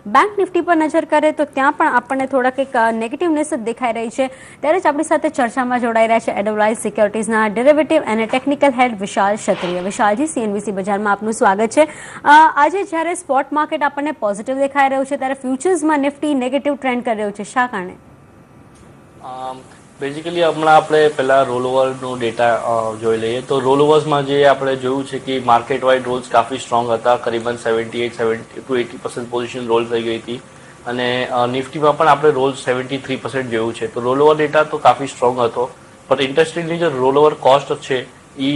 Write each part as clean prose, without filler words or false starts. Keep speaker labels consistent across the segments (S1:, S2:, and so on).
S1: Bank Nifty પર નજર કરે તો ત્યાં પણ આપણને થોડાક એક નેગેટિવનેસ દેખાઈ રહી છે. ત્યારે જ આપણી સાથે ચર્ચામાં જોડાઈ રહ્યા છે એડવાઇઝ સિક્યોરિટીઝના ડેરિવેટિવ અને ટેકનિકલ હેડ વિશાલ ક્ષત્રિય. વિશાલજી, સીએનબીસી બજારમાં આપનું સ્વાગત છે. આજે જ્યારે સ્પોટ માર્કેટ આપણને પોઝિટિવ દેખાઈ રહ્યું છે ત્યારે ફ્યુચર્સમાં નિફ્ટી નેગેટિવ ટ્રેન્ડ કરી રહ્યું છે, શા કારણે?
S2: બેઝિકલી હમણાં આપણે પહેલાં રોલઓવરનું ડેટા જોઈ લઈએ તો રોલઓવર્સમાં જે આપણે જોયું છે કે માર્કેટ વાઇડ રોલ્સ કાફી સ્ટ્રોંગ હતા. કરીબન 70% પોઝિશન રોલ થઈ ગઈ હતી અને નિફ્ટીમાં પણ આપણે રોલ 73% જોયું છે. તો રોલઓવર ડેટા તો કાફી સ્ટ્રોંગ હતો. પણ ઇન્ટરેસ્ટિંગલી જે રોલઓવર કોસ્ટ છે એ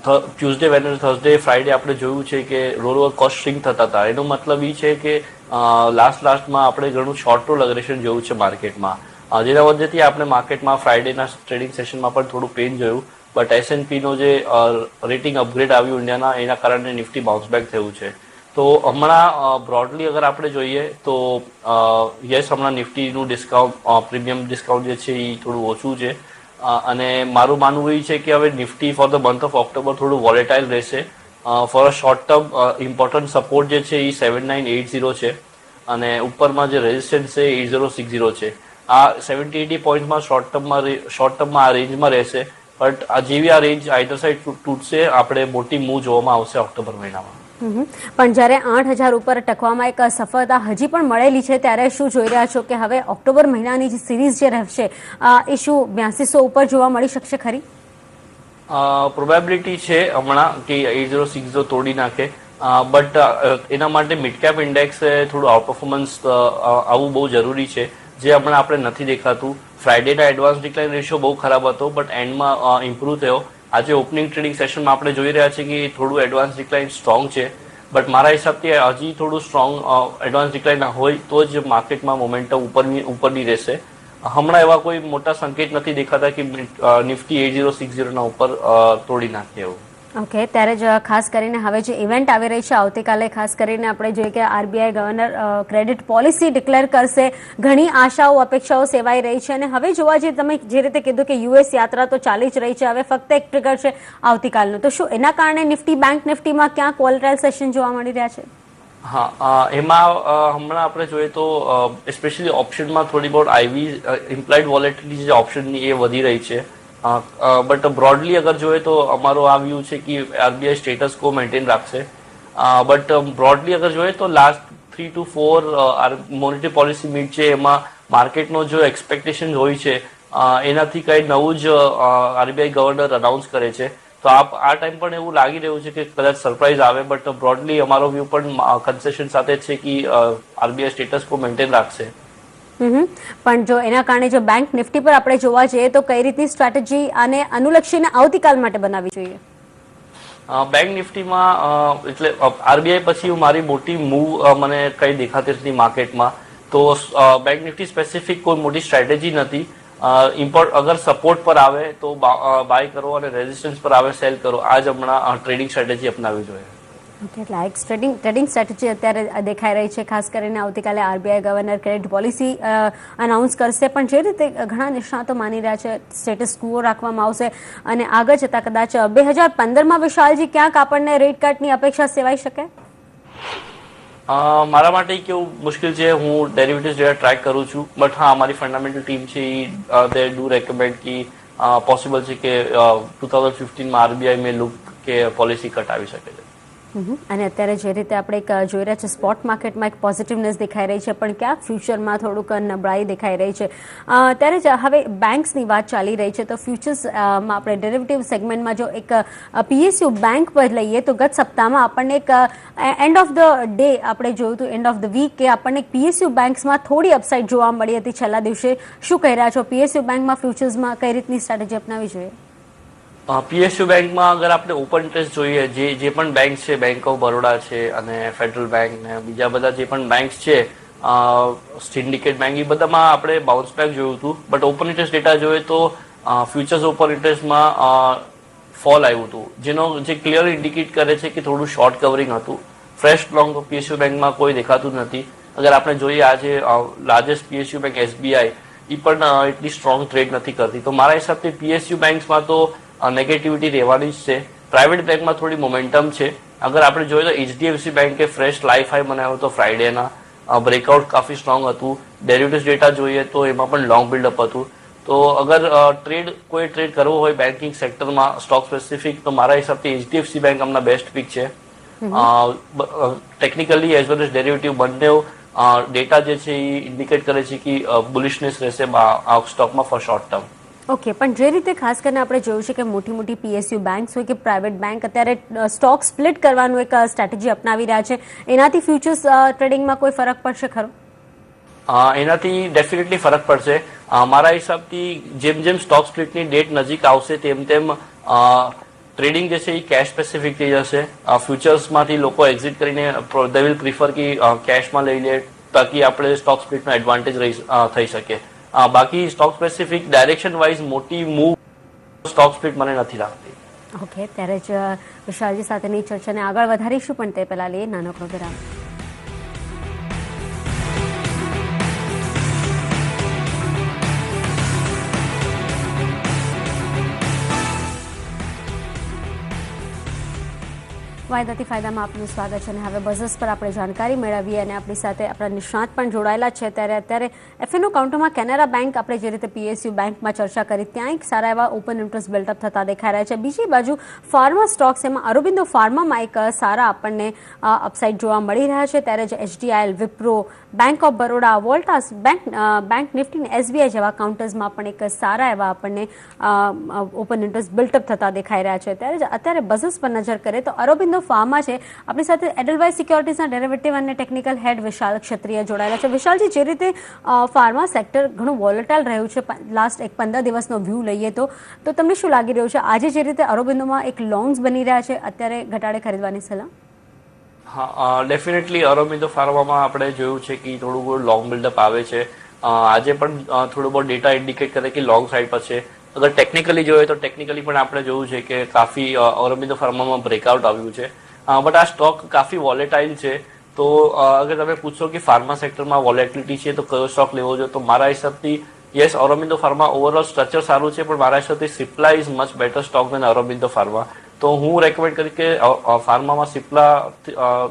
S2: ટ્યુઝડે, વેડનેસડે, થર્સડે, ફ્રાઈડે આપણે જોયું છે કે રોલઓવર કોસ્ટ સ્ટ્રિંગ થતા હતા. એનો મતલબ એ છે કે લાસ્ટમાં આપણે ઘણું શોર્ટ રોલ અગ્રેશન જોયું છે માર્કેટમાં, જેના વજહથી આપણે માર્કેટમાં ફ્રાઈડેના ટ્રેડિંગ સેશનમાં પણ થોડું પેન જોયું. બટ એસએનપીનો જે રેટિંગ અપગ્રેડ આવ્યું ઇન્ડિયાના, એના કારણે નિફ્ટી બાઉન્સ બેક થયું છે. તો હમણાં બ્રોડલી અગર આપણે જોઈએ તો યસ, હમણાં નિફ્ટીનું ડિસ્કાઉન્ટ, પ્રીમિયમ ડિસ્કાઉન્ટ જે છે એ થોડું ઓછું છે અને મારું માનવું એ છે કે હવે Nifty for the month of October થોડું વોલેટાઇલ રહેશે. For a short term important support જે છે એ 7980 છે અને ઉપરમાં જે રેઝિસ્ટન્સ છે 8060 છે. આ 70-80 પોઈન્ટમાં શોર્ટ ટર્મમાં આ રેન્જમાં રહેશે. બટ આ જેવી આ રેન્જ આઈધર સાઈડ તૂટશે, આપણે મોટી મૂવ જોવામાં આવશે ઓક્ટોબર મહિનામાં.
S1: પણ જ્યારે 8000 ઉપર ટકવામાં એક સફળતા હજી પણ મળેલી છે ત્યારે શું જોઈ રહ્યા છો કે હવે ઓક્ટોબર મહિનાની જે સિરીઝ જે રહેશે એ શું 8200 ઉપર જોવા મળી શકશે ખરી?
S2: પ્રોબેબિલિટી છે હમણાં કે 8060 તોડી નાખે. બટ એના માટે મિડ કેપ ઇન્ડેક્સ થોડું આઉટ પરફોર્મન્સ આવવું બહુ જરૂરી છે, જે હમણાં આપણે નથી દેખાતું. ફ્રાઈડેના એડવાન્સ ડિક્લાઇન રેશિયો બહુ ખરાબ હતો બટ એન્ડમાં ઇમ્પ્રૂવ થયો. આજે ઓપનિંગ ટ્રેડિંગ સેશનમાં આપણે જોઈ રહ્યા છીએ કે થોડું એડવાન્સ ડિક્લાઇન સ્ટ્રોંગ છે. બટ મારા હિસાબથી હજી થોડું સ્ટ્રોંગ એડવાન્સ ડિક્લાઇન હોય તો જ માર્કેટમાં મોમેન્ટમ ઉપરની રહેશે. હમણાં એવા કોઈ મોટા સંકેત નથી દેખાતા કે નિફ્ટી 8060 ઉપર તોડી નાખે એવું.
S1: ઓકે, ત્યારે જ ખાસ કરીને હવે જે ઇવેન્ટ આવી રહી છે આવતીકાલે, ખાસ કરીને આપણે જોઈએ કે RBI governor credit policy declare કરશે. ઘણી આશાઓ, અપેક્ષાઓ સેવાઈ રહી છે અને હવે જોવા જઈએ, તમે જે રીતે કીધું કે યુએસ યાત્રા તો ચાલી જ રહી છે, હવે ફક્ત એક ટ્રિગર છે આવતીકાલનું. તો શું એના કારણે નિફ્ટી, બેંક નિફ્ટીમાં ક્યાંક વોલેટાઇલ સેશન જોવા મળી રહ્યા છે?
S2: હા, એમાં હમણાં આપણે જોઈએ તો સ્પેશિયલી ઓપ્શનમાં થોડી બહુ આઈવી ઇમ્પ્લાઇડ વોલેટિલિટી જે ઓપ્શનની એ વધી રહી છે. બટ બ્રોડલી અગર જોઈએ તો અમારો આ વ્યૂ છે કે આરબીઆઈ સ્ટેટસ કો મેન્ટેન રાખશે. બટ બ્રોડલી અગર જોઈએ તો last 3 to 4 monetary policy meet છે, એમાં માર્કેટનો જો એક્સપેક્ટેશન હોય છે એનાથી કંઈ નવું જ આરબીઆઈ ગવર્નર અનાઉન્સ કરે છે. તો આ ટાઈમ પણ એવું લાગી રહ્યું છે કે કદાચ સરપ્રાઇઝ આવે. બટ બ્રોડલી અમારો વ્યૂ પણ કન્સેશન સાથે છે કે આરબીઆઈ સ્ટેટસ કો મેન્ટેન રાખશે.
S1: પણ જો એના કારણે જો બેંક નિફ્ટી પર આપણે જોવા જઈએ તો કઈ રીતની સ્ટ્રેટેજી અને અનુલક્ષીને આવતીકાલ માટે બનાવવી જોઈએ?
S2: બેંક નિફ્ટીમાં એટલે આરબીઆઈ પછી મારી મોટી મૂવ મને કઈ દેખાતી નથી માર્કેટમાં. તો બેંક નિફ્ટી સ્પેસિફિક કોઈ મોટી સ્ટ્રેટેજી નથી. અગર સપોર્ટ પર આવે તો બાય કરો અને રેઝિસ્ટન્સ પર આવે સેલ કરો. આ જ હમણાં ટ્રેડિંગ સ્ટ્રેટેજી અપનાવવી જોઈએ.
S1: ઓકે, એટલે એક ટ્રેડિંગ સ્ટ્રેટેજી અત્યારે દેખાઈ રહી છે. ખાસ કરીને આવતીકાલે RBI governor credit policy announce કરશે, પણ જે રીતે ઘણા નિષ્ણાતો માની રહ્યા છે સ્ટેટસ ક્વો રાખવામાં આવશે અને આગળ જતા કદાચ 2015માં વિશાલજી ક્યાંક આપણને રેટ કટની અપેક્ષા સેવાઈ શકે?
S2: મારા માટે કેવું મુશ્કેલ છે, હું ડેરિવેટિવ્સ ડેટા ટ્રેક કરું છું. બટ હા, અમારી ફંડામેન્ટલ ટીમ છે દે ડુ રેકમેન્ડ કે પોસિબલ છે કે 2015માં આરબીઆઈ મે લુક કે પોલિસી કટ આવી શકે છે.
S1: અને અત્યારે જે રીતે આપણે જોઈ રહ્યા છે સ્પોટ માર્કેટમાં એક પોઝિટિવનેસ દેખાઈ રહી છે, પણ ક્યાંક ફ્યુચરમાં થોડુંક નબળાઈ દેખાઈ રહી છે. ત્યારે જ હવે બેંક્સની વાત ચાલી રહી છે તો ફ્યુચર્સમાં આપણે ડેરિવેટિવ સેગમેન્ટમાં જો એક પીએસયુ બેંક પર લઈએ તો ગત સપ્તાહમાં આપણને એક એન્ડ ઓફ ધ ડે આપણે જોયું હતું, એન્ડ ઓફ ધ વીક, કે આપણને પીએસયુ બેંક્સમાં થોડી અપસાઇડ જોવા મળી હતી છેલ્લા દિવસે. શું કહી રહ્યા છો, પીએસયુ બેંકમાં ફ્યુચર્સમાં કઈ રીતની સ્ટ્રેટેજી અપનાવવી જોઈએ?
S2: પીએસયુ બેંકમાં અગર આપણે ઓપન ઇન્ટરેસ્ટ જોઈએ, જે પણ બેંક છે, બેંક ઓફ બરોડા છે અને ફેડરલ બેંક ને બીજા બધા જે પણ બેંક્સ છે, સિન્ડિકેટ બેંક, એ બધામાં આપણે બાઉન્સ બેક જોયું હતું. બટ ઓપન ઇન્ટરેસ્ટ ડેટા જોઈએ તો ફ્યુચર્સ ઓપન ઇન્ટરેસ્ટમાં ફોલ આવ્યું હતું, જે ક્લિયર ઇન્ડિકેટ કરે છે કે થોડું શોર્ટ કવરિંગ હતું. ફ્રેશ લોંગ પીએસયુ બેંકમાં કોઈ દેખાતું નથી. અગર આપણે જોઈએ આજે લાર્જેસ્ટ પીએસયુ બેંક એસબીઆઈ, એ પણ એટલી સ્ટ્રોંગ ટ્રેડ નથી કરતી. તો મારા હિસાબથી પીએસયુ બેંક્સમાં તો નેગેટિવિટી રહેવાની જ છે. પ્રાઇવેટ બેંકમાં થોડી મોમેન્ટમ છે અગર આપણે જોઈએ તો એચડીએફસી બેંકે ફ્રેશ લાઈફ હાઈ બનાવ્યો હતો ફ્રાઈડેના, બ્રેકઆઉટ કાફી સ્ટ્રોંગ હતું. ડેરિવેટિવ્સ ડેટા જોઈએ તો એમાં પણ લોંગ બિલ્ડઅપ હતું. તો અગર કોઈ ટ્રેડ કરવો હોય બેન્કિંગ સેક્ટરમાં સ્ટોક સ્પેસિફિક, તો મારા હિસાબથી એચડીએફસી બેંક હમણાં બેસ્ટ પિક છે. Technically as well as derivative બંને ડેટા જે છે એ ઇન્ડિકેટ કરે છે કે બુલિશનેસ રહેશે આ સ્ટોકમાં ફોર શોર્ટ ટર્મ.
S1: ઓકે, પણ જે રીતે ખાસ કરીને આપણે જોયું છે કે મોટી મોટી પીએસયુ બેંક્સ હોય કે પ્રાઇવેટ બેંક અત્યારે સ્ટોક સ્પ્લિટ કરવાનું એક સ્ટ્રેટેજી અપનાવી રહ્યા છે, એનાથી ફ્યુચર્સ ટ્રેડિંગમાં કોઈ ફરક પડશે ખરો?
S2: એનાથી ડેફિનેટલી ફરક પડશે. મારા હિસાબથી જેમ જેમ સ્ટોક સ્પ્લિટની ડેટ નજીક આવશે તેમ તેમ ટ્રેડિંગ જે છે એ કેશ સ્પેસિફિક થઈ જશે. ફ્યુચર્સમાંથી લોકો એક્ઝિટ કરીને દે વિલ પ્રિફર કે કેશમાં લઈ લે તાકી આપણે સ્ટોક સ્પ્લિટનો એડવાન્ટેજ થઈ શકે. બાકી સ્ટોક સ્પેસિફિક ડાયરેક્શન વાઇઝ મોટી મૂવ સ્ટોક સ્પ્લિટ મને નથી લાગતી.
S1: ઓકે, ત્યારે જ વિશાલજી સાથેની ચર્ચાને આગળ વધારીશું, પણ તે પહેલા લઈએ નાનકડો વિરામ. વાયદાથી ફાયદામાં આપનું સ્વાગત છે અને હવે બઝર્સ પર આપણે જાણકારી મેળવીએ અને આપણી સાથે આપણા નિષ્ણાત પણ જોડાયેલા છે. ત્યારે અત્યારે એફએનઓ કાઉન્ટરમાં કેનેરા બેંક, આપણે જે રીતે પીએસયુ બેંકમાં ચર્ચા કરી ત્યાં એક સારા એવા ઓપન ઇન્ટરેસ્ટ બિલ્ડઅપ થતા દેખાઈ રહ્યા છે. બીજી બાજુ ફાર્મા સ્ટોક્સ, એમાં અરબિંદો ફાર્મામાં એક સારા આપણને અપસાઇડ જોવા મળી રહ્યા છે. ત્યારે જ HDIL, Wipro, Bank of Baroda, Voltas, Bank Nifty, SBI જેવા કાઉન્ટર્સમાં પણ એક સારા એવા આપણને ઓપન ઇન્ટરેસ્ટ બિલ્ડઅપ થતા દેખાઈ રહ્યા છે. ત્યારે જ અત્યારે બઝર્સ પર નજર કરીએ તો અરબિંદો ફાર્મા છે. આપણી સાથે એડલવાઇઝ સિક્યોરિટીઝના ડેરિવેટિવ અને ટેકનિકલ હેડ વિશાલ ક્ષત્રિય જોડાયેલા છે. વિશાલજી, જે રીતે ફાર્મા સેક્ટર ઘણું વોલેટાઇલ રહ્યું છે લાસ્ટ 15 દિવસનો વ્યૂ લઈએ તો તમને શું લાગી રહ્યું છે આજે જે રીતે અરબિંદોમાં એક લોંગ્સ બની રહ્યા છે, અત્યારે ઘટાડે ખરીદવાની સલાહ?
S2: હા, ડેફિનેટલી અરબિંદો ફાર્મામાં આપણે જોયું છે કે થોડું બહુ લોંગ બિલ્ડઅપ આવે છે. આજે પણ થોડું બહુ ડેટા ઇન્ડિકેટ કરે કે લોંગ સાઈડ પર છે. અગર ટેકનિકલી જોઈએ તો ટેકનિકલી પણ આપણે જોયું છે કે કાફી અરબિંદો ફાર્મામાં બ્રેકઆઉટ આવ્યું છે. બટ આ સ્ટોક કાફી વોલેટાઇલ છે. તો અગર તમે પૂછો કે ફાર્મા સેક્ટરમાં વોલેટિલિટી છે તો કયો સ્ટોક લેવો જોઈએ, તો મારા હિસાબથી yes, Aurobindo pharma overall structure સારું છે, પણ મારા હિસાબથી Cipla is much better stock than Aurobindo pharma. તો હું રેકમેન્ડ કરીશ કે ફાર્મામાં સિપ્લા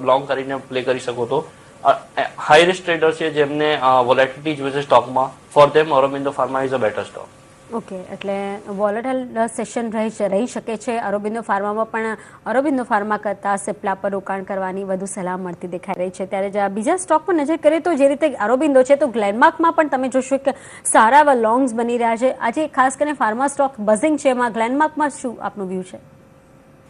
S2: લોંગ કરીને પ્લે કરી શકો. તો હાઈ રિસ્ક ટ્રેડર છે જેમને વોલેટિલિટી જોઈએ છે સ્ટોકમાં, for them Aurobindo pharma is a better stock.
S1: Okay, એટલે વોલેટાઇલ સેશન રહી શકે છે અરબિંદો ફાર્મામાં, પણ અરબિંદો ફાર્મા કરતાં સિપ્લા પર રોકાણ કરવાની વધુ સલાહ મળતી દેખાઈ રહી છે. ત્યારે જ બીજા સ્ટોક પર નજર કરીએ તો જે રીતે અરબિંદો છે તો ગ્લેનમાર્કમાં પણ તમે જોશો કે સારા એવા લોંગ્સ બની રહ્યા છે. આજે ખાસ કરીને ફાર્મા સ્ટોક બઝિંગ છે, એમાં ગ્લેનમાર્કમાં શું આપનું વ્યૂ છે?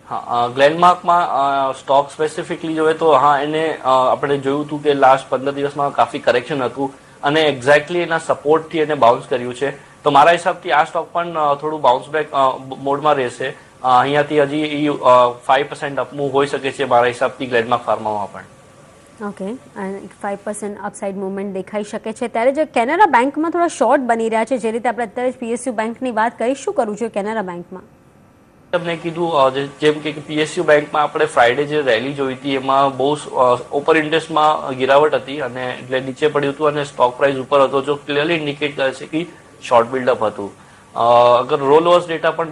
S2: હા, ગ્લેનમાર્કમાં સ્ટોક સ્પેસિફિકલી જોઈએ તો હા, એને આપણે જોયું હતું કે લાસ્ટ 15 દિવસમાં કાફી કરેક્શન હતું અને એક્ઝેક્ટલી એના સપોર્ટથી એને બાઉન્સ કર્યું છે. તો મારા હિસાબથી આ સ્ટોક પણ થોડું બાઉન્સ બેક મોડમાં રહેશે. અહીંયાથી હજી 5% અપમૂવ હોઈ શકે છે મારા હિસાબથી ગ્લેનમાર્ક ફાર્મામાં પણ.
S1: ઓકે, 5% અપસાઇડ મુવમેન્ટ દેખાઈ શકે છે. ત્યારે જે કેનેરા બેંકમાં થોડા શોર્ટ બની રહ્યા છે, જે રીતે આપણે અત્યારે પીએસયુ બેંકની વાત કરી, શું કરવું જોઈએ કેનેરા બેંકમાં?
S2: તમને કીધું જેમ કે પીએસયુ બેંકમાં આપણે ફ્રાઈડે જે રેલી જોઈ હતી એમાં બહુ ઓપન ઇન્ટરેસ્ટમાં ગિરાવટ હતી અને એટલે નીચે પડ્યું હતું અને સ્ટોક પ્રાઇસ ઉપર હતો, જો ક્લિયરલી ઇન્ડિકેટ કરે છે કે શોર્ટ બિલ્ડઅપ હતું. અગર રોલ ઓવર્સ ડેટા પણ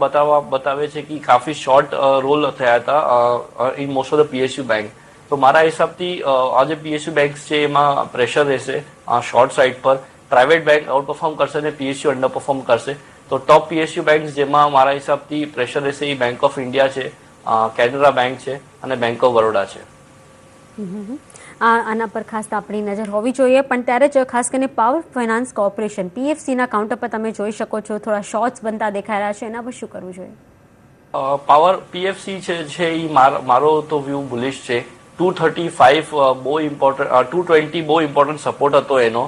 S2: બતાવે છે કે કાફી શોર્ટ રોલ થયા હતા in most of the PSU bank. તો મારા હિસાબથી આજે પીએસયુ બેંક છે એમાં પ્રેશર રહેશે શોર્ટ સાઇડ પર. પ્રાઇવેટ બેંક આઉટ પરફોર્મ કરશે અને પીએસયુ અંડર પરફોર્મ કરશે. તો ટોપ પીએસયુ બેંક જેમાં મારા હિસાબથી પ્રેશર રહેશે એ બેંક ઓફ ઇન્ડિયા છે, કેનરા બેંક છે અને બેંક ઓફ બરોડા છે.
S1: આના પર ખાસ આપણી નજર હોવી જોઈએ. પણ ત્યારે જ ખાસ કરીને પાવર ફાઇનાન્સ કોર્પોરેશન પીએફસીના કાઉન્ટર પર તમે જોઈ શકો છો થોડા શોર્ટ્સ બનતા દેખાઈ રહ્યા છે, એના પર શું કરવું જોઈએ?
S2: પાવર પીએફસી છે એ મારો તો વ્યૂ બુલિશ છે. 235 બહુ ઇમ્પોર્ટન્ટ, 220 બહુ ઇમ્પોર્ટન્ટ સપોર્ટ હતો એનો,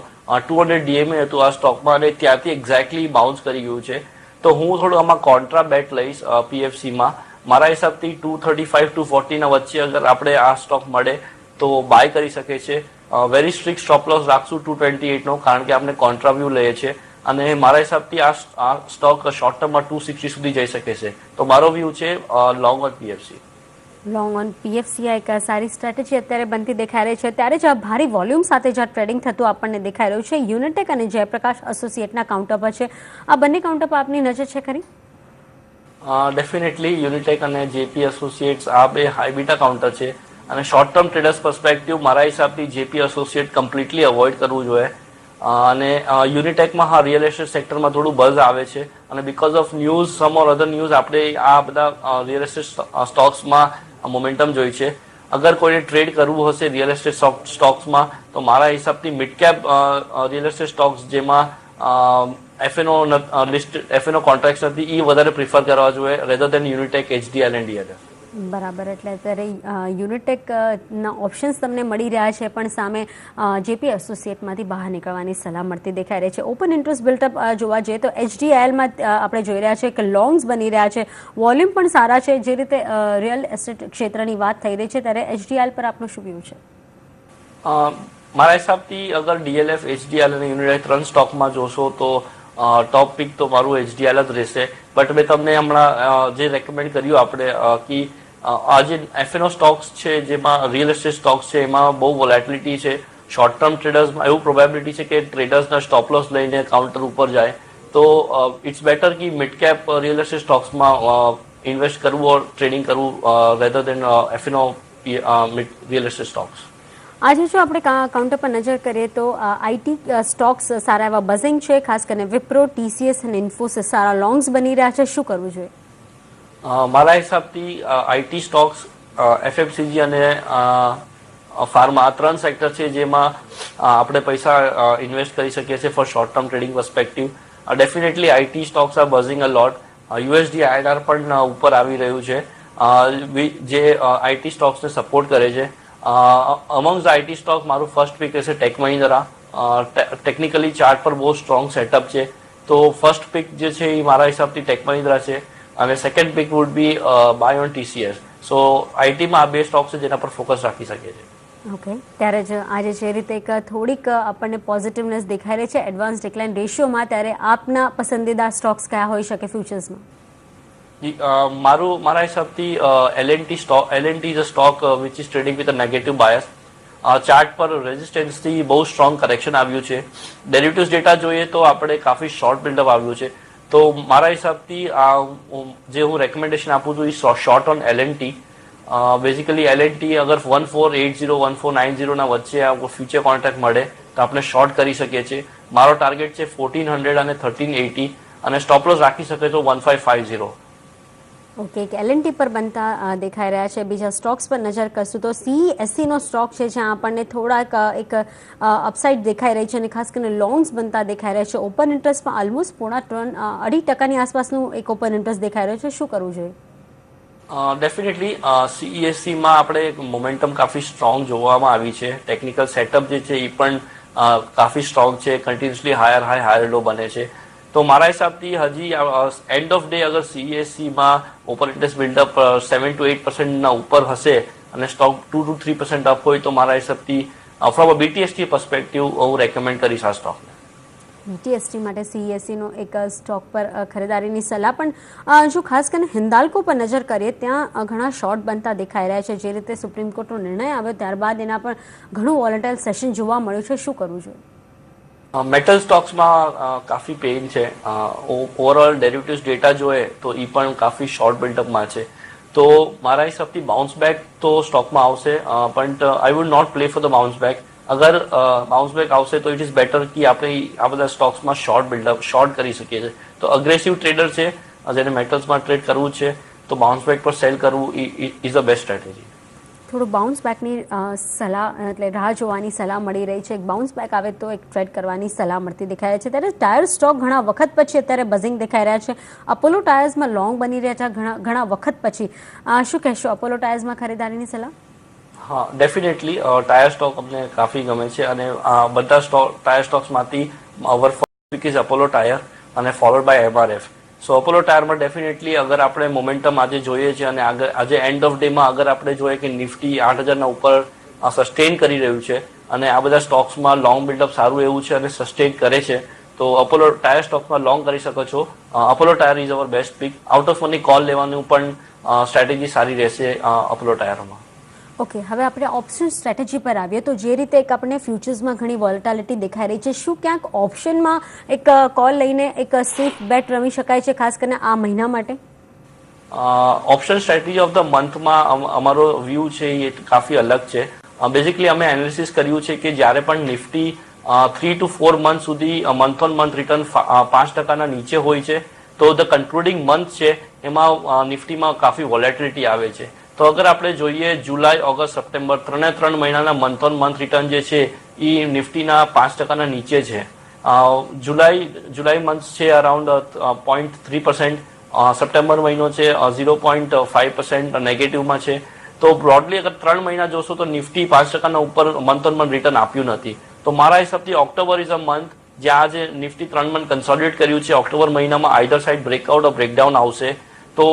S2: 200 ડીએમએ હતું આ સ્ટોકમાં અને ત્યાંથી એક્ઝેક્ટલી બાઉન્સ કરી ગયું છે. તો હું થોડું આમાં કોન્ટ્રા બેટ લઈશ પીએફસીમાં. મારા હિસાબથી 235 240 ના વચ્ચે અગર આપણે આ સ્ટોક મળે તો બાય કરી શકે છે. વેરી સ્ટ્રિક્ટ સ્ટોપ લોસ રાખશું 228 નો, કારણ કે આપણે કોન્ટ્રા વ્યૂ લઈએ છીએ અને મારા હિસાબથી આ સ્ટોક શોર્ટ ટર્મમાં 260 સુધી જઈ શકે છે. તો મારો વ્યૂ છે long on PFC.
S1: Long on PFC એક સારી સ્ટ્રેટેજી અત્યારે બનતી દેખાઈ રહી છે. ત્યારે જ આ ભારે વોલ્યુમ સાથે જ્યાં ટ્રેડિંગ થતું આપણને દેખાઈ રહ્યું છે યુનિટેક અને જયપ્રકાશ એસોસિએટના કાઉન્ટર પર છે. આ બંને કાઉન્ટર પર આપની નજર છે ખરી?
S2: ડેફિનેટલી યુનિટેક અને જેપી એસોસિએટ્સ આ બે હાઈ બીટા કાઉન્ટર છે અને શોર્ટ ટર્મ ટ્રેડર્સ પર્સપેક્ટિવ મારા હિસાબથી જેપી એસોસિએટ કમ્પ્લીટલી અવોઇડ કરવું જોઈએ. અને યુનિટેકમાં હા રિયલ એસ્ટેટ સેક્ટરમાં થોડું બઝ આવે છે અને because of news some or other news આપણે આ બધા રિયલ એસ્ટેટ સ્ટોક્સમાં મોમેન્ટમ જોઈ છે. અગર કોઈને ટ્રેડ કરવું હશે રિયલ એસ્ટેટ સ્ટોક્સમાં તો મારા હિસાબથી mid cap real estate stocks જેમાં એફએનો કોન્ટ્રાક્ટ નથી એ વધારે પ્રિફર કરવા જોઈએ rather than Unitech, HDL and DLF.
S1: બરાબર, એટલે અત્યારે યુનિટેક ના ઓપ્શન્સ તમને મળી રહ્યા છે પણ સામે જેપી એસોસિએટમાંથી બહાર નીકળવાની સલાહ મળતી દેખાઈ રહી છે. ઓપન ઇન્ટરેસ્ટ બિલ્ટઅપ જોવા જઈએ તો એચડીએલમાં આપણે જોઈ રહ્યા છે કે લોંગ્સ બની રહ્યા છે, વોલ્યુમ પણ સારા છે. જે રીતે રિયલ એસ્ટેટ ક્ષેત્રની વાત થઈ રહી છે ત્યારે એચડીએલ પર આપનું શું વ્યૂ છે?
S2: મારા હિસાબથી અગર ડીએલએફ, એચડીએલ અને યુનિટેક 3 સ્ટોકમાં જોશો તો ટોપ પિક તો મારું એચડીએલ જ રહેશે. બટ મેં તમને હમણાં જે રેકમેન્ડ કર્યું આપણે કે આ જે એફએનઓ સ્ટોક્સ છે જેમાં રિયલ એસ્ટેટ સ્ટોક્સ છે એમાં બહુ વોલેટિલિટી છે. શોર્ટ ટર્મ ટ્રેડર્સમાં એવું પ્રોબેબિલિટી છે કે ટ્રેડર્સના સ્ટોપ લોસ લઈને કાઉન્ટર ઉપર જાય. તો ઇટ્સ બેટર કે મિડ કેપ રિયલ એસ્ટેટ સ્ટોક્સમાં ઇન્વેસ્ટ કરવું ઓર ટ્રેડિંગ કરવું rather than FNO real estate stocks.
S1: આજે જો આપણે કાઉન્ટર પર નજર કરીએ તો આઈટી સ્ટોક્સ સારા એવા બઝિંગ છે, ખાસ કરીને વિપ્રો, ટીસીએસ અને ઇન્ફોસિસ સારા લોંગ્સ બની રહ્યા છે. શું કરવું જોઈએ?
S2: મારા હિસાબથી આઈટી સ્ટોક્સ, એફએમસીજી અને ફાર્મા આ 3 સેક્ટર છે જેમાં આપણે પૈસા ઇન્વેસ્ટ કરી શકીએ છીએ for short term trading perspective. Definitely IT stocks are buzzing a lot. USD INR પણ ઉપર આવી રહ્યું છે જે આઈટી સ્ટોક્સને સપોર્ટ કરે છે. અમંગ્સ ધ આઈટી સ્ટોક મારું ફર્સ્ટ પિક રહેશે ટેક મહિન્દ્રા. ટેકનિકલી ચાર્ટ પર બહુ સ્ટ્રોંગ સેટઅપ છે તો ફર્સ્ટ પિક જે છે એ મારા હિસાબથી ટેક મહિન્દ્રા છે અને second pick would be buy on TCS. So આઈટીમાં આ 2 સ્ટોક છે જેના પર ફોકસ રાખી શકે છે.
S1: ઓકે, ત્યારે જ આજે જે રીતે એક થોડીક આપણને પોઝિટિવનેસ દેખાઈ રહી છે એડવાન્સ ડિક્લાઇન રેશિયોમાં, ત્યારે આપના પસંદીદા સ્ટોક્સ કયા હોઈ શકે ફ્યુચર્સમાં?
S2: મારા હિસાબથી L&T is a stock which is trading with a negative bias. Chart પર રેઝિસ્ટન્સથી બહુ સ્ટ્રોંગ કરેક્શન આવ્યું છે. ડેરિવેટિવ્સ ડેટા જોઈએ તો આપણે કાફી શોર્ટ બિલ્ડઅપ આવ્યું છે. તો મારા હિસાબથી જે હું રેકમેન્ડેશન આપું છું a short on LNT. Basically LNT અગર 1480, 1490 ના વચ્ચે આ ફ્યુચર કોન્ટ્રાક્ટ મળે તો આપણે શોર્ટ કરી શકીએ છીએ. મારો ટાર્ગેટ છે 1400 અને 1380 અને સ્ટોપ લોસ રાખી શકે તો 1550.
S1: ઓકે, એલએનટી પર બનતા દેખાઈ રહ્યા છે. બીજા સ્ટોક્સ પર નજર કરશું તો સીએસસી નો સ્ટોક છે જ્યાં આપણને થોડાક એક અપસાઇડ દેખાઈ રહી છે અને ખાસ કરીને લોંગ્સ બનતા દેખાઈ રહ્યા છે. ઓપન ઇન્ટરેસ્ટમાં ઓલમોસ્ટ 2.5% આસપાસનું એક ઓપન ઇન્ટરેસ્ટ દેખાઈ રહ્યો છે. શું કરવું જોઈએ?
S2: ડેફિનેટલી સીઈએસસીમાં આપણે મોમેન્ટમ કાફી સ્ટ્રોંગ જોવામાં આવી છે. ટેકનિકલ સેટઅપ જે છે એ પણ કાફી સ્ટ્રોંગ છે. કન્ટિન્યુઅસલી હાયર હાઈ હાયર લો બને છે. તો મારા હિસાબથી હજી એન્ડ ઓફ ડે અગર સીઈએસસીમાં ઓપન ઇન્ટરેસ્ટ બિલ્ડઅપ 7 to 8% ઉપર હશે અને સ્ટોક 2 to 3% અપ હોય તો મારા હિસાબથી ફ્રોમ અ બીટીએસટી પર્સપેક્ટિવ હું રેકમેન્ડ કરીશ આ સ્ટોકને.
S1: બીટીએસટી માટે સીઈએસસીનો એક સ્ટોક પર ખરીદારીની સલાહ. પણ જો ખાસ કરીને હિન્દાલ્કો પર નજર કરીએ ત્યાં ઘણા શોર્ટ બનતા દેખાઈ રહ્યા છે. જે રીતે સુપ્રીમ કોર્ટનો નિર્ણય આવ્યો ત્યારબાદ એના પર ઘણું વોલેટાઇલ સેશન જોવા મળ્યું છે. શું કરવું જોઈએ?
S2: મેટલ સ્ટોક્સમાં કાફી પેઇન છે. ઓવરઓલ ડેરિવેટિવ્સ ડેટા જોઈએ તો એ પણ કાફી શોર્ટ બિલ્ડઅપમાં છે. તો મારા હિસાબથી બાઉન્સ બેક તો સ્ટોકમાં આવશે પણ I would not play for the bounce back. અગર બાઉન્સ બેક આવશે તો ઇટ ઇઝ બેટર કે આપણે આ બધા સ્ટોક્સમાં શોર્ટ બિલ્ડઅપ શોર્ટ કરી શકીએ છીએ. તો અગ્રેસિવ ટ્રેડર છે જેને મેટલ્સમાં ટ્રેડ કરવું છે તો બાઉન્સ બેક પર સેલ કરવું ઇઝ ધ બેસ્ટ સ્ટ્રેટેજી.
S1: થોડું બાઉન્સ બેકની સલાહ એટલે રાહ જોવાની સલાહ મળી રહી છે. એક બાઉન્સ બેક આવે તો એક ટ્રેડ કરવાની સલાહ મળતી દેખાઈ રહી છે. ત્યારે ટાયર સ્ટોક ઘણા વખત પછી અત્યારે બઝિંગ દેખાઈ રહ્યા છે. અપોલો ટાયર્સમાં લોંગ બની રહ્યા છે ઘણા વખત પછી. શું કહેશો અપોલો ટાયર્સમાં ખરીદારીની સલાહ?
S2: હા, ડેફિનેટલી ટાયર સ્ટોક અમને કાફી ગમે છે અને બધા ટાયર સ્ટોક્સમાંથી our first pick is Apollo Tyre અને followed by MRF. So Apollo ટાયરમાં ડેફિનેટલી અગર આપણે મોમેન્ટમ આજે જોઈએ છે અને આજે એન્ડ ઓફ ડેમાં અગર આપણે જોઈએ કે નિફ્ટી 8000 ઉપર સસ્ટેન કરી રહ્યું છે અને આ બધા સ્ટોક્સમાં લોંગ બિલ્ડઅપ સારું એવું છે અને સસ્ટેન કરે છે તો અપોલો ટાયર સ્ટોકમાં લોંગ કરી શકો છો. Apollo tyre is our best pick. Out of money call લેવાનું પણ સ્ટ્રેટેજી સારી રહેશે અપોલો ટાયરમાં.
S1: ઓકે, હવે આપણે ઓપ્શન સ્ટ્રેટેજી પર આવીએ તો જે રીતે એક આપણને ફ્યુચર્સમાં ઘણી વોલેટાલિટી દેખાઈ રહી છે, શું ક્યાંક ઓપ્શનમાં એક કોલ લઈને એક સેફ બેટ રમી શકાય છે ખાસ કરીને આ મહિના માટે?
S2: ઓપ્શન સ્ટ્રેટેજી ઓફ ધ મંથમાં અમારો વ્યૂ છે એ કાફી અલગ છે. બેઝિકલી અમે એનાલિસિસ કર્યું છે કે જ્યારે પણ નિફ્ટી 3 to 4 મંથ સુધી મંથ ઓન મંથ રિટર્ન 5% નીચે હોય છે તો ધ કન્ક્લુડિંગ મંથ છે એમાં નિફ્ટીમાં કાફી વોલેટિલિટી આવે છે. તો અગર આપણે જોઈએ જુલાઈ, ઓગસ્ટ, સપ્ટેમ્બર 3 મહિનાના મંથ ઓન મંથ રિટર્ન જે છે એ નિફ્ટીના 5% નીચે છે. જુલાઈ મંથ છે અરાઉન્ડ 0.3%, સપ્ટેમ્બર મહિનો છે 0.5% નેગેટિવમાં છે. તો બ્રોડલી અગર 3 મહિના જોશો તો નિફ્ટી 5% ઉપર મંથ ઓન મંથ રિટર્ન આપ્યું નથી. તો મારા હિસાબથી ઓક્ટોબર ઇઝ અ મંથ જ્યાં આજે નિફ્ટી 3 મંથ કન્સોલિડેટ કર્યું છે. ઓક્ટોબર મહિનામાં either side breakout or breakdown આવશે. તો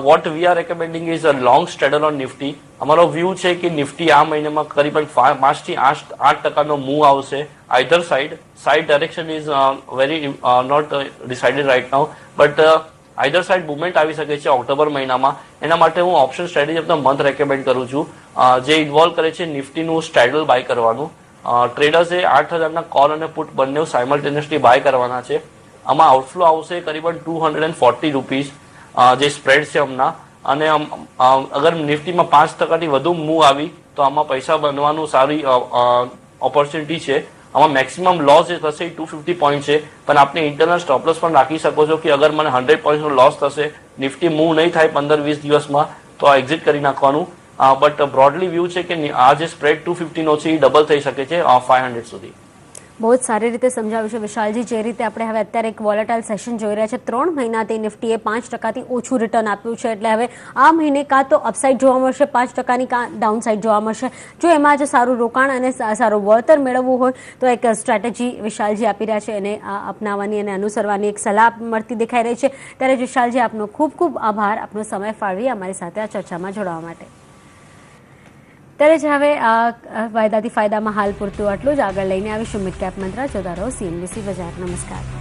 S2: what we are recommending is a long straddle on Nifty. અમારો વ્યૂ છે કે નિફ્ટી આ મહિનામાં કરીબન 5 થી 8% મૂવ આવશે. Either side direction is very not decided right now, but either side movement આવી શકે છે ઓક્ટોબર મહિનામાં. એના માટે હું option strategy of the month recommend કરું છું, જે ઇન્વોલ્વ કરે છે નિફ્ટીનું સ્ટ્રેડલ બાય કરવાનું. ટ્રેડર્સે 8000ના કોલ અને પુટ બંને સાયમલ્ટેનિયસલી બાય કરવાના છે. આમાં આઉટફ્લો આવશે કરીબન 240 રૂપીઝ જે સ્પ્રેડ છે હમણાં. અને અગર નિફ્ટીમાં 5%થી વધુ મૂવ આવી તો આમાં પૈસા બનવાનું સારી ઓપોર્ચ્યુનિટી છે. આમાં મેક્સિમમ લોસ જે થશે 250 પોઈન્ટ છે, પણ આપણે ઇન્ટરનલ સ્ટોપલોસ પણ રાખી શકો છો કે અગર મને 100 પોઈન્ટનો લોસ થશે, નિફ્ટી મૂવ નહીં થાય 15-20 દિવસમાં તો આ એક્ઝિટ કરી નાખવાનું. બટ બ્રોડલી વ્યૂ છે કે આ જે સ્પ્રેડ 250 નો છે એ ડબલ થઈ શકે છે 500 સુધી.
S1: બહુ જ સારી રીતે સમજાવ્યું છે વિશાલજી. જે રીતે આપણે હવે અત્યારે એક વોલેટાઇલ સેશન જોઈ રહ્યા છે, 3 મહિનાથી નિફ્ટીએ 5%થી ઓછું રિટર્ન આપ્યું છે. એટલે હવે આ મહિને કાં તો અપસાઇડ જોવા મળશે 5%ની, કાં ડાઉન સાઇડ જોવા મળશે. જો એમાં જ સારું રોકાણ અને સારું વળતર મેળવવું હોય તો એક સ્ટ્રેટેજી વિશાલજી આપી રહ્યા છે, એને અપનાવવાની અને અનુસરવાની એક સલાહ મળતી દેખાઈ રહી છે. ત્યારે વિશાલજી, આપનો ખૂબ ખૂબ આભાર, આપનો સમય ફાળવી અમારી સાથે આ ચર્ચામાં જોડાવા માટે. ત્યારે જ હવે વાયદાથી ફાયદામાં હાલ પૂરતું આટલું જ. આગળ લઈને આવીશું મિડ કેપ મંત્ર. જોતા રહો CNBC બજાર. નમસ્કાર.